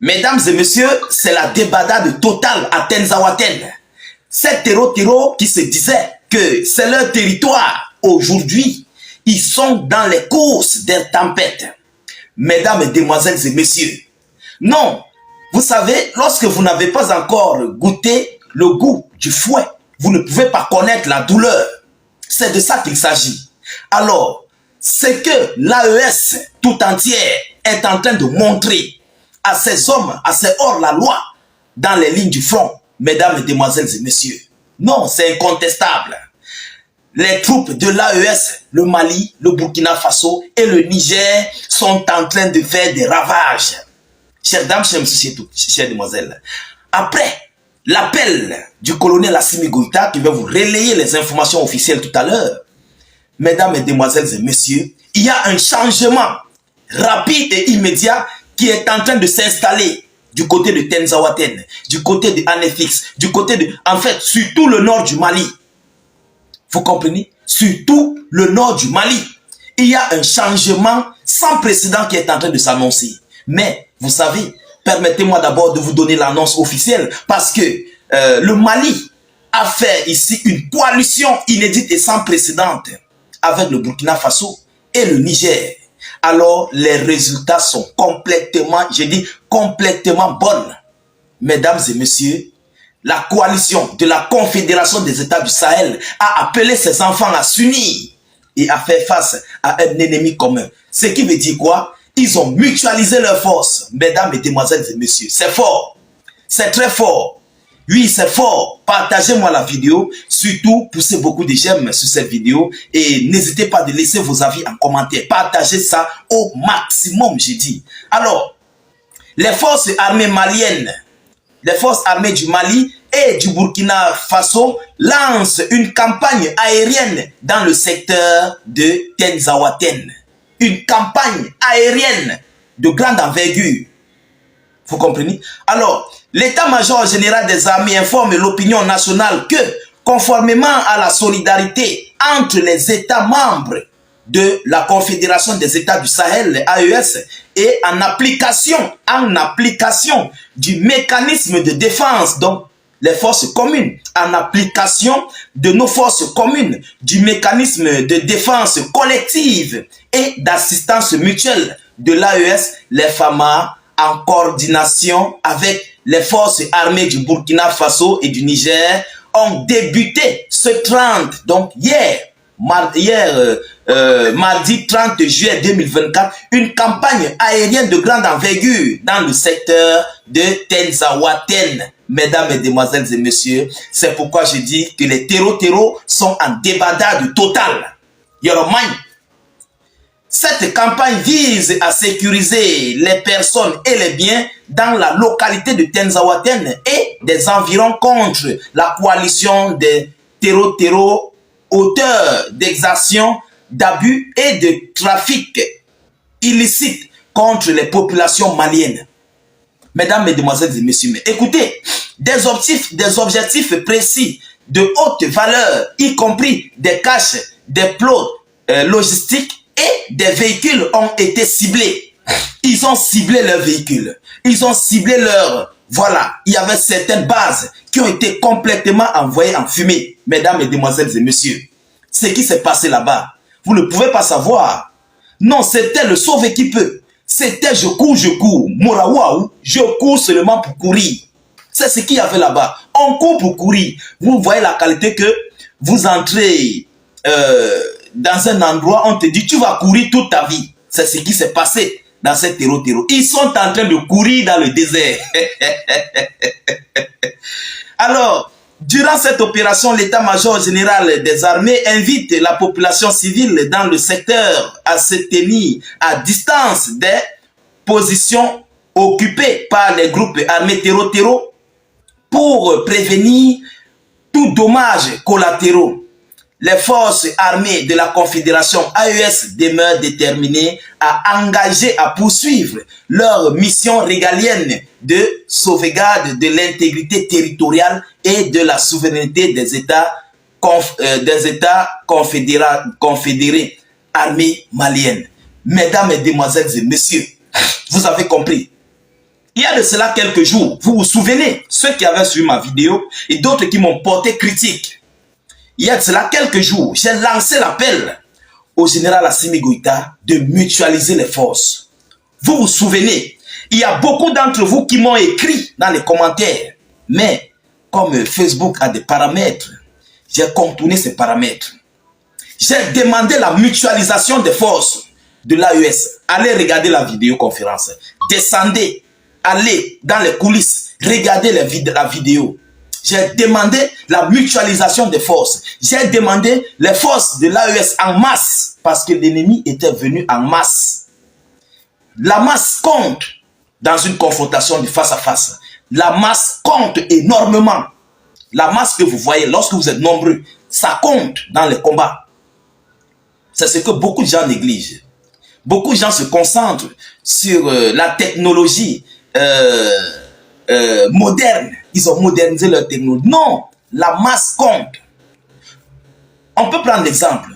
Mesdames et messieurs, c'est la débandade totale à Tenzawaten. Ces terreaux qui se disaient que c'est leur territoire, aujourd'hui, ils sont dans les courses des tempêtes. Mesdames et demoiselles et messieurs, non, vous savez, lorsque vous n'avez pas encore goûté le goût du fouet, vous ne pouvez pas connaître la douleur. C'est de ça qu'il s'agit. Alors, c'est que l'AES tout entière est en train de montrer à ces hommes, à ces hors-la-loi, dans les lignes du front, mesdames et demoiselles et messieurs. Non, c'est incontestable. Les troupes de l'AES, le Mali, le Burkina Faso et le Niger sont en train de faire des ravages. Chères dames, chers messieurs, chères demoiselles, après l'appel du colonel Assimi Goïta qui va vous relayer les informations officielles tout à l'heure, mesdames et demoiselles et messieurs, il y a un changement rapide et immédiat qui est en train de s'installer du côté de Tenzawaten, du côté de Anefix, du côté de... En fait, sur tout le nord du Mali. Vous comprenez? Sur tout le nord du Mali. Il y a un changement sans précédent qui est en train de s'annoncer. Mais, vous savez, permettez-moi d'abord de vous donner l'annonce officielle parce que le Mali a fait ici une coalition inédite et sans précédent avec le Burkina Faso et le Niger. Alors, les résultats sont complètement, je dis, complètement bonnes. Mesdames et messieurs, la coalition de la Confédération des États du Sahel a appelé ses enfants à s'unir et à faire face à un ennemi commun. Ce qui veut dire quoi? Ils ont mutualisé leurs forces, mesdames et demoiselles et messieurs. C'est fort. C'est très fort. Oui, c'est fort. Partagez-moi la vidéo. Surtout, poussez beaucoup de j'aime sur cette vidéo. Et n'hésitez pas de laisser vos avis en commentaire. Partagez ça au maximum, j'ai dit. Alors, les forces armées maliennes, les forces armées du Mali et du Burkina Faso lancent une campagne aérienne dans le secteur de Tenzawaten. Une campagne aérienne de grande envergure. Vous comprenez? Alors, l'état-major général des armées informe l'opinion nationale que, conformément à la solidarité entre les États membres de la Confédération des États du Sahel, AES, et en application du mécanisme de défense, donc les forces communes, en application de nos forces communes, du mécanisme de défense collective et d'assistance mutuelle de l'AES, les FAMA, en coordination avec les forces armées du Burkina Faso et du Niger, ont débuté ce 30, donc mardi 30 juillet 2024, une campagne aérienne de grande envergure dans le secteur de Tenzawaten. Mesdames et demoiselles et messieurs, c'est pourquoi je dis que les terreaux sont en débandade totale. Yoromai. Cette campagne vise à sécuriser les personnes et les biens dans la localité de Tenzawaten et des environs contre la coalition des terreaux auteurs d'exactions, d'abus et de trafic illicite contre les populations maliennes. Mesdames, Mesdemoiselles et Messieurs, mais écoutez, des objectifs précis de haute valeur, y compris des caches, des plots logistiques et des véhicules ont été ciblés. Ils ont ciblé leurs véhicules. Ils ont ciblé leur... Voilà, il y avait certaines bases qui ont été complètement envoyées en fumée. Mesdames, Mesdemoiselles et Messieurs, ce qui s'est passé là-bas, vous ne pouvez pas savoir. Non, c'était le sauve qui peut. C'était je cours, Morawaou, je cours seulement pour courir. C'est ce qu'il y avait là-bas. On court pour courir. Vous voyez la qualité que vous entrez dans un endroit, on te dit tu vas courir toute ta vie. C'est ce qui s'est passé dans ces terreaux. Ils sont en train de courir dans le désert. Alors, durant cette opération, l'état-major général des armées invite la population civile dans le secteur à se tenir à distance des positions occupées par les groupes armés terreaux pour prévenir tout dommage collatéraux. Les forces armées de la Confédération AES demeurent déterminées à engager, à poursuivre leur mission régalienne de sauvegarde de l'intégrité territoriale et de la souveraineté des États confédérés armées maliennes. Mesdames et demoiselles et messieurs, vous avez compris. Il y a de cela quelques jours, vous vous souvenez, ceux qui avaient suivi ma vidéo et d'autres qui m'ont porté critique. Il y a de cela quelques jours, j'ai lancé l'appel au général Assimi Goïta de mutualiser les forces. Vous vous souvenez, il y a beaucoup d'entre vous qui m'ont écrit dans les commentaires. Mais comme Facebook a des paramètres, j'ai contourné ces paramètres. J'ai demandé la mutualisation des forces de l'AES. Allez regarder la vidéoconférence. Descendez. Allez dans les coulisses, regardez la vidéo. J'ai demandé la mutualisation des forces. J'ai demandé les forces de l'AES en masse parce que l'ennemi était venu en masse. La masse compte dans une confrontation de face à face. La masse compte énormément. La masse que vous voyez lorsque vous êtes nombreux, ça compte dans les combats. C'est ce que beaucoup de gens négligent. Beaucoup de gens se concentrent sur la technologie moderne. Ils ont modernisé leur technologie. Non, la masse compte. On peut prendre l'exemple.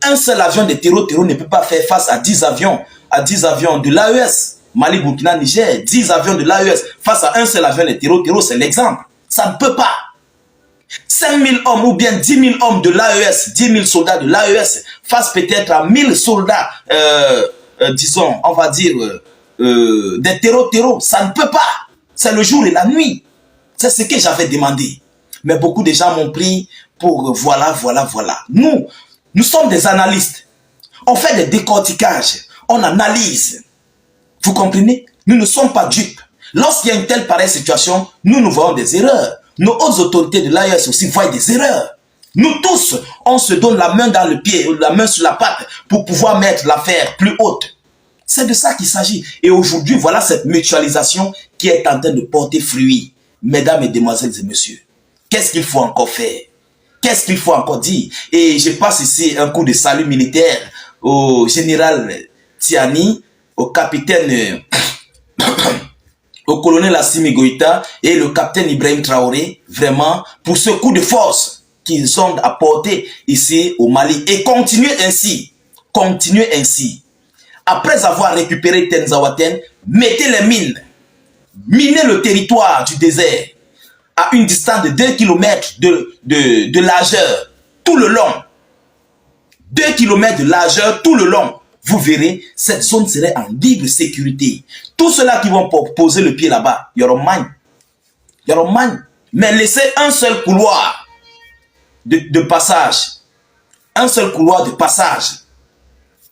Un seul avion de terreau ne peut pas faire face à 10 avions de l'AES. Mali, Burkina, Niger, 10 avions de l'AES face à un seul avion de terreau, c'est l'exemple. Ça ne peut pas. 5000 hommes ou bien 10 000 hommes de l'AES, 10 000 soldats de l'AES face peut-être à 1000 soldats, disons, on va dire, des terreaux, ça ne peut pas. C'est le jour et la nuit. C'est ce que j'avais demandé. Mais beaucoup de gens m'ont pris pour voilà. Nous sommes des analystes. On fait des décorticages. On analyse. Vous comprenez? Nous ne sommes pas dupes. Lorsqu'il y a une telle pareille situation, nous voyons des erreurs. Nos hautes autorités de l'AES aussi voient des erreurs. Nous tous, on se donne la main dans le pied, la main sur la patte pour pouvoir mettre l'affaire plus haute. C'est de ça qu'il s'agit. Et aujourd'hui, voilà cette mutualisation qui est en train de porter fruit. Mesdames, Mesdemoiselles et Messieurs, qu'est-ce qu'il faut encore faire? Qu'est-ce qu'il faut encore dire? Et je passe ici un coup de salut militaire au général Tiani, au capitaine, au colonel Assimi Goïta et le capitaine Ibrahim Traoré, vraiment, pour ce coup de force qu'ils ont apporté ici au Mali. Et continuez ainsi. Continuez ainsi. Après avoir récupéré Tenzawaten, mettez les mines. Minez le territoire du désert à une distance de 2 km de largeur tout le long. 2 km de largeur tout le long. Vous verrez, cette zone serait en libre sécurité. Tous ceux-là qui vont poser le pied là-bas, il y aura magne. Mais laissez un seul couloir de passage. Un seul couloir de passage.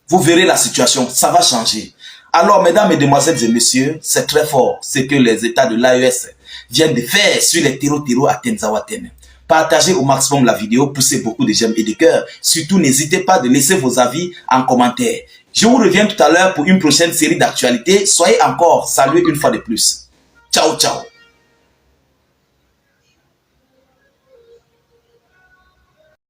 Vous verrez la situation, ça va changer. Alors, mesdames, mesdemoiselles et messieurs, c'est très fort ce que les États de l'AES viennent de faire sur les terreaux à Tenzawaten. Partagez au maximum la vidéo, poussez beaucoup de j'aime et de cœur. Surtout, n'hésitez pas de laisser vos avis en commentaire. Je vous reviens tout à l'heure pour une prochaine série d'actualités. Soyez encore salués une fois de plus. Ciao, ciao.